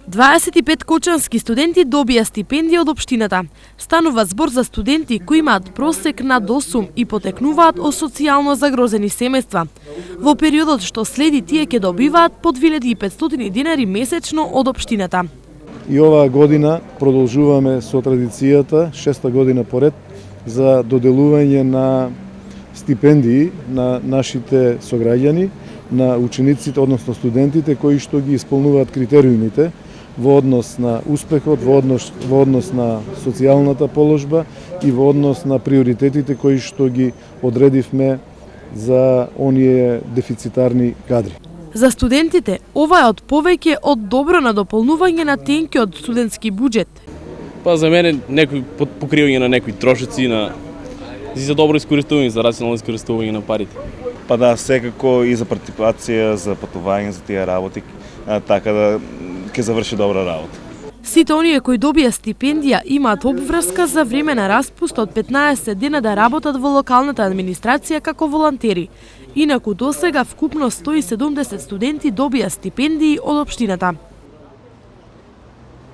25 кочански студенти добија стипендија од општината. Станува збор за студенти кои имаат просек над 8 и потекнуваат од социјално загрозени семејства. Во периодот што следи тие ќе добиваат по 2500 денари месечно од општината. И оваа година продолжуваме со традицијата, 6-та година поред, за доделување на стипендии на нашите сограѓани, на учениците, односно студентите кои што ги исполнуваат критериумите во однос на успехот, во однос на социјалната положба и во однос на приоритетите кои што ги одредивме за оние дефицитарни кадри. За студентите, ова е од повеќе од добро надополнување на тенкиот студентски буџет. Па за мене некои покривање на некои трошици за добро искористување, за рационално искористување на парите. Па да, секако и за партиципација, за патување, за тие работи, така да ќе заврши добра работа. Сите оние кои добија стипендија имаат обврска за време на распуст од 15 дена да работат во локалната администрација како волонтери. Инаку досега вкупно 170 студенти добија стипендии од општината.